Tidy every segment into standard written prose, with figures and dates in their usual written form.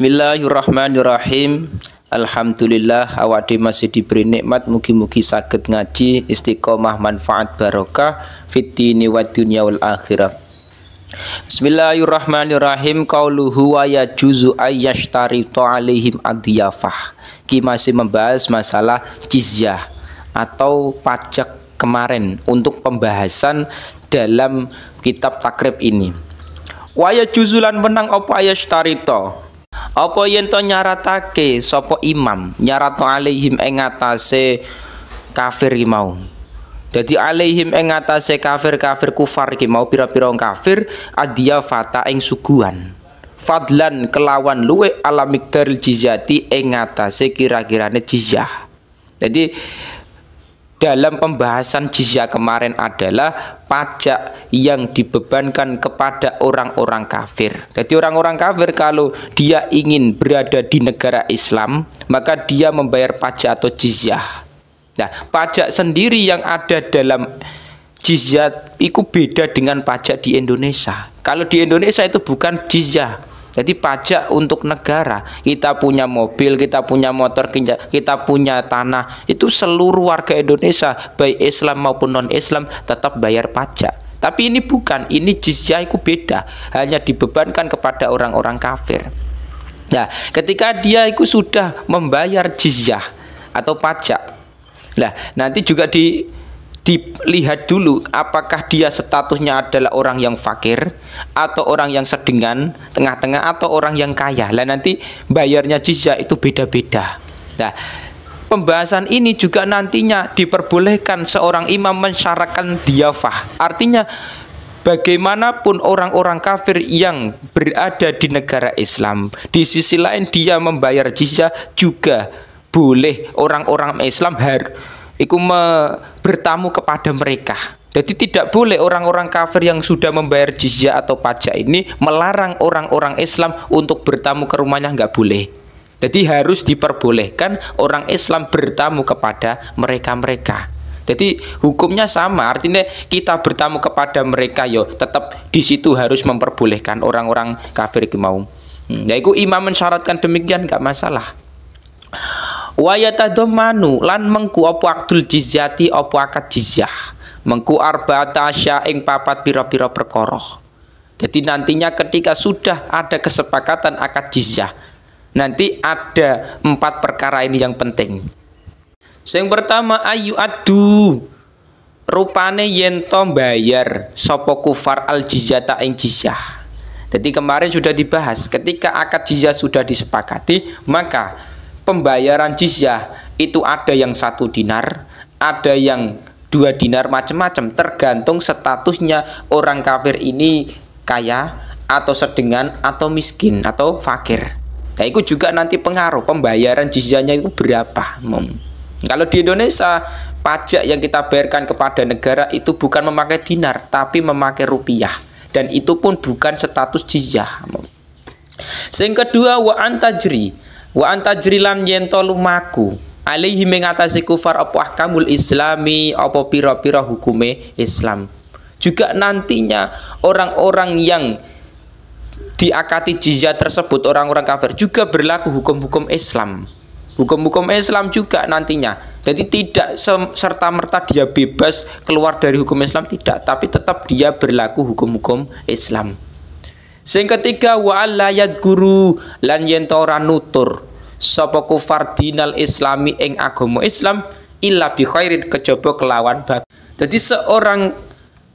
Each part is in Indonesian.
Bismillahirrahmanirrahim. Alhamdulillah awake masih diberi nikmat, mugi-mugi saged ngaji istiqomah manfaat barokah fid dini wad dunya wal akhirah. Bismillahirrahmanirrahim. Qauluhu wa yajuzu ayyashtaritu alaihim adiyafah. Ki masih membahas masalah jizyah atau pajak kemarin untuk pembahasan dalam kitab takrib ini. Wa yajuzu lan menang apa ayyashtarito, apa yen to nyaratake sapa imam nyarato alaihim ing atase kafir iki mau. Dadi alaihim ing atase kafir-kafir kufar iki mau pira-pira kafir adiyafata ing suguhan. Fadlan kelawan luwe ala miqdaril jizyati ing atase kira-kirane jizyah. Jadi dalam pembahasan jizyah kemarin adalah pajak yang dibebankan kepada orang-orang kafir. Jadi orang-orang kafir kalau dia ingin berada di negara Islam, maka dia membayar pajak atau jizyah. Nah, pajak sendiri yang ada dalam jizyah itu beda dengan pajak di Indonesia. Kalau di Indonesia itu bukan jizyah, jadi pajak untuk negara. Kita punya mobil, kita punya motor, kita punya tanah, itu seluruh warga Indonesia baik Islam maupun non-Islam tetap bayar pajak. Tapi ini bukan, ini jizyah itu beda, hanya dibebankan kepada orang-orang kafir. Nah, ketika dia itu sudah membayar jizyah atau pajak, nah nanti juga dilihat dulu apakah dia statusnya adalah orang yang fakir atau orang yang sedengan, tengah-tengah, atau orang yang kaya. Lah nanti bayarnya jizyah itu beda-beda. Nah, pembahasan ini juga nantinya diperbolehkan seorang imam mensyaratkan diyafah. Artinya bagaimanapun orang-orang kafir yang berada di negara Islam, di sisi lain dia membayar jizyah, juga boleh orang-orang Islam bertamu kepada mereka. Jadi tidak boleh orang-orang kafir yang sudah membayar jizyah atau pajak ini melarang orang-orang Islam untuk bertamu ke rumahnya, nggak boleh. Jadi harus diperbolehkan orang Islam bertamu kepada mereka-mereka. Jadi hukumnya sama, artinya kita bertamu kepada mereka yo tetap di situ harus memperbolehkan orang-orang kafir itu mau. Yaitu imam mensyaratkan demikian, nggak masalah. Wa yatadammanu lan mengku apa akdul jizyati apa akad jizyah, mengku arba'ata asya ing papat pira-pira perkara. Jadi nantinya ketika sudah ada kesepakatan akad jizyah, nanti ada 4 perkara ini yang penting. Yang pertama ayu adu, rupane yen to bayar sapa kufar al jizyata ing jizyah. Jadi kemarin sudah dibahas, ketika akad jizyah sudah disepakati, maka pembayaran jizyah itu ada yang 1 dinar, ada yang 2 dinar, macam-macam tergantung statusnya orang kafir ini kaya atau sedengan atau miskin atau fakir. Nah, itu juga nanti pengaruh pembayaran jizyahnya itu berapa. Kalau di Indonesia pajak yang kita bayarkan kepada negara itu bukan memakai dinar tapi memakai rupiah, dan itu pun bukan status jizyah. Yang kedua wa antajrilan yen to lumaku alaihi mengatasi kufar apa ahkamul islami, apa pira-pira hukume Islam. Juga nantinya orang-orang yang diakati jizyah tersebut, orang-orang kafir, juga berlaku hukum-hukum Islam. Hukum-hukum Islam juga nantinya. Jadi tidak serta-merta dia bebas keluar dari hukum Islam, tidak, tapi tetap dia berlaku hukum-hukum Islam. Sing ketiga wa allayat guru lan yen ora nutur sapa kufar dinal islami ing agama Islam illa bi khairin, kejaba kelawan bagus. Jadi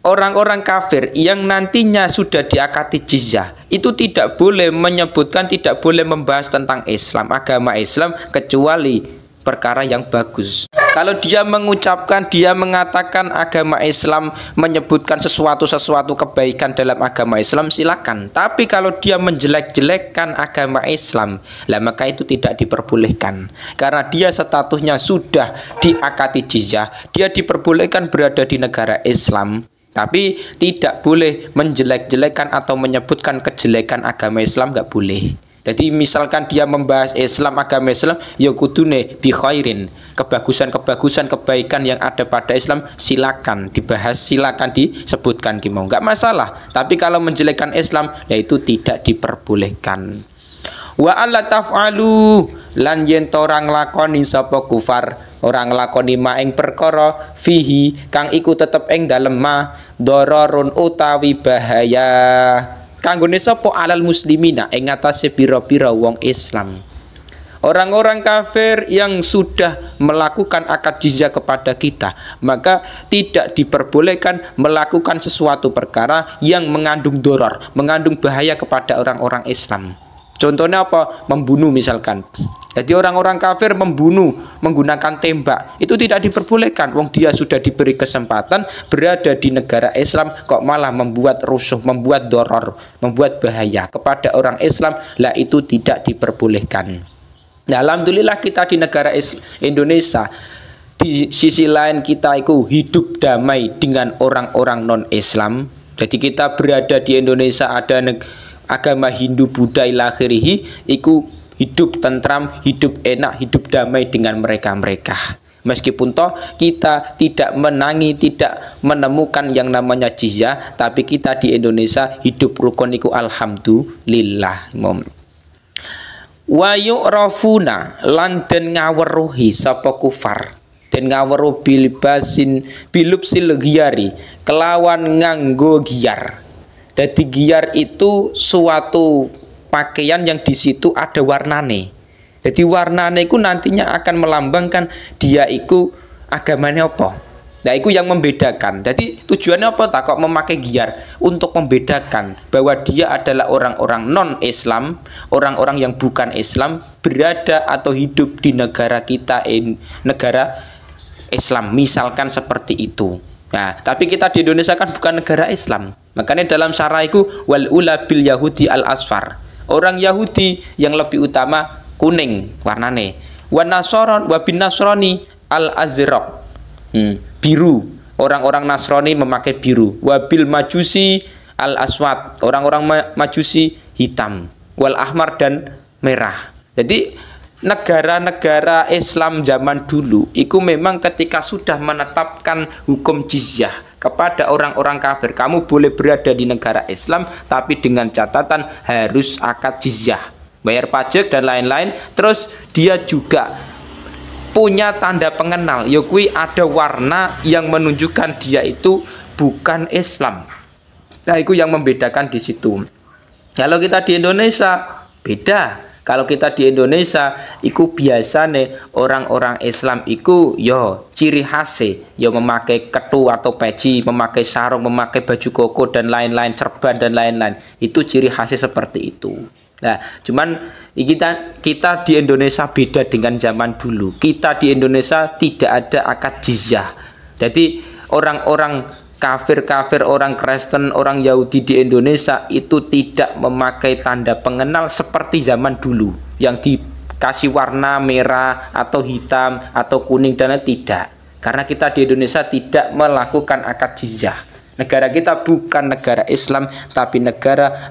orang-orang kafir yang nantinya sudah diakati jizyah itu tidak boleh menyebutkan, tidak boleh membahas tentang Islam, agama Islam, kecuali perkara yang bagus. Kalau dia mengucapkan, dia mengatakan agama Islam, menyebutkan sesuatu kebaikan dalam agama Islam, silakan. Tapi kalau dia menjelek-jelekkan agama Islam, lah maka itu tidak diperbolehkan. Karena dia statusnya sudah diakati jizyah, dia diperbolehkan berada di negara Islam, tapi tidak boleh menjelek-jelekan atau menyebutkan kejelekan agama Islam, nggak boleh. Jadi misalkan dia membahas Islam, agama Islam, ya kudune bi khairin, kebagusan-kebagusan, kebaikan yang ada pada Islam silakan dibahas, silakan disebutkan gimana, nggak masalah. Tapi kalau menjelekkan Islam, ya itu tidak diperbolehkan. Wa alla taf'alu lan yen to ora nglakoni sapa kufar, ora nglakoni ma ing perkara fihi kang iku tetep ing dalem ma dararun utawi bahaya kanggone sapa alal muslimina ing atase pira-pira wong Islam. Orang-orang kafir yang sudah melakukan akad jizyah kepada kita, maka tidak diperbolehkan melakukan sesuatu perkara yang mengandung doror, mengandung bahaya kepada orang-orang Islam. Contohnya apa? Membunuh misalkan. Jadi orang-orang kafir membunuh menggunakan tembak itu tidak diperbolehkan. Wong dia sudah diberi kesempatan berada di negara Islam kok malah membuat rusuh, membuat doror, membuat bahaya kepada orang Islam, lah itu tidak diperbolehkan. Nah, alhamdulillah kita di negara Indonesia, di sisi lain kita itu hidup damai dengan orang-orang non-Islam. Jadi kita berada di Indonesia, ada agama Hindu, Buddha, ilakhirihi, itu hidup tentram, hidup enak, hidup damai dengan mereka-mereka. Meskipun toh kita tidak menangi, tidak menemukan yang namanya jizyah, tapi kita di Indonesia hidup rukun iku alhamdulillah. Wa yu'rafuna lan den ngaweruhi sapa kufar, den ngaweruh bilubsil giyari kelawan nganggo giyar. Jadi giyar itu suatu pakaian yang di situ ada warnane. Jadi warnane itu nantinya akan melambangkan dia itu agamanya apa. Nah, itu yang membedakan. Jadi tujuannya apa tak kok memakai giyar? Untuk membedakan bahwa dia adalah orang-orang non-Islam, orang-orang yang bukan Islam berada atau hidup di negara kita, negara Islam. Misalkan seperti itu. Nah, tapi kita di Indonesia kan bukan negara Islam. Makanya dalam syarah itu wal ula bil yahudi al asfar. Orang Yahudi yang lebih utama kuning warnane. Wa nasron wa bin nasrani al azraq. Biru, orang-orang Nasrani memakai biru. Wabil majusi al aswad, orang-orang majusi hitam. Wal ahmar dan merah. Jadi negara-negara Islam zaman dulu itu memang ketika sudah menetapkan hukum jizyah kepada orang-orang kafir, kamu boleh berada di negara Islam tapi dengan catatan harus akad jizyah, bayar pajak dan lain-lain. Terus dia juga punya tanda pengenal, yaitu ada warna yang menunjukkan dia itu bukan Islam. Nah, itu yang membedakan di situ. Kalau kita di Indonesia beda. Kalau kita di Indonesia, itu biasa nih orang-orang Islam itu yo ciri khasnya, yo memakai ketu atau peci, memakai sarung, memakai baju koko dan lain-lain, serban dan lain-lain. Itu ciri khasnya seperti itu. Nah, cuman kita di Indonesia beda dengan zaman dulu. Kita di Indonesia tidak ada akad jizyah. Jadi orang-orang kafir, orang Kristen, orang Yahudi di Indonesia itu tidak memakai tanda pengenal seperti zaman dulu yang dikasih warna merah atau hitam atau kuning dan lain, tidak. Karena kita di Indonesia tidak melakukan akad jizyah. Negara kita bukan negara Islam tapi negara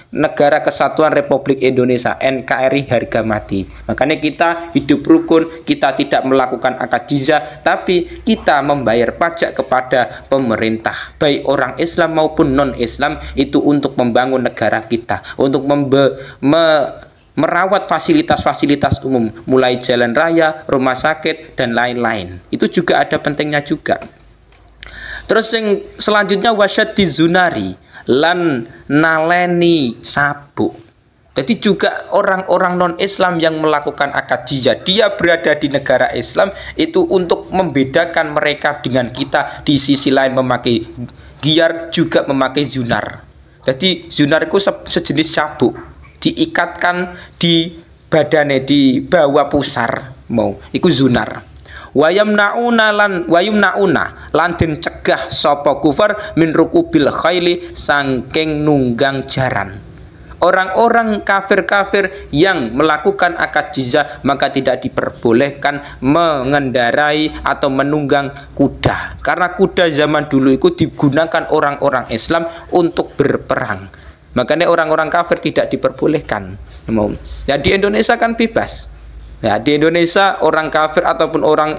Negara Kesatuan Republik Indonesia, NKRI harga mati. Makanya kita hidup rukun, kita tidak melakukan akad jizyah, tapi kita membayar pajak kepada pemerintah, baik orang Islam maupun non-Islam, itu untuk membangun negara kita, untuk merawat fasilitas-fasilitas umum, mulai jalan raya, rumah sakit, dan lain-lain. Itu juga ada pentingnya juga. Terus yang selanjutnya wasyaddi zunari lan naleni sabuk. Jadi juga orang-orang non-Islam yang melakukan akad jizyah, dia berada di negara Islam itu untuk membedakan mereka dengan kita. Di sisi lain memakai giyar, juga memakai zunar. Jadi zunar itu sejenis sabuk, diikatkan di badannya, di bawah pusar mau. Iku zunar. Wayamnauna lan den cegah sapa kufar min rukubil khaili sangking nunggang jaran. Orang-orang kafir-kafir yang melakukan akad jizyah maka tidak diperbolehkan mengendarai atau menunggang kuda, karena kuda zaman dulu itu digunakan orang-orang Islam untuk berperang. Makanya orang-orang kafir tidak diperbolehkan. Ya, di Indonesia kan bebas. Ya, di Indonesia orang kafir ataupun orang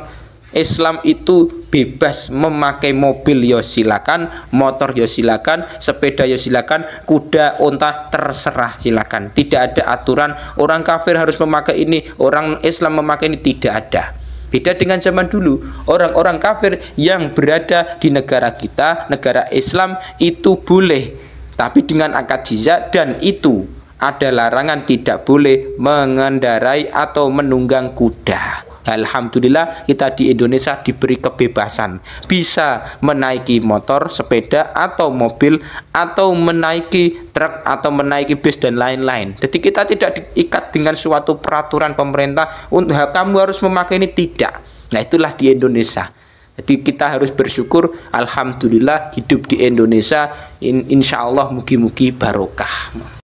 Islam itu bebas memakai mobil ya silakan, motor ya silakan, sepeda ya silakan, kuda, unta terserah silakan. Tidak ada aturan orang kafir harus memakai ini, orang Islam memakai ini, tidak ada. Beda dengan zaman dulu, orang-orang kafir yang berada di negara kita, negara Islam itu boleh, tapi dengan akad jizya, dan itu ada larangan tidak boleh mengendarai atau menunggang kuda. Alhamdulillah kita di Indonesia diberi kebebasan, bisa menaiki motor, sepeda atau mobil, atau menaiki truk, atau menaiki bis dan lain-lain. Jadi kita tidak diikat dengan suatu peraturan pemerintah untuk kamu harus memakai ini, tidak. Nah itulah di Indonesia. Jadi kita harus bersyukur, alhamdulillah hidup di Indonesia, insya Allah mugi-mugi barokah.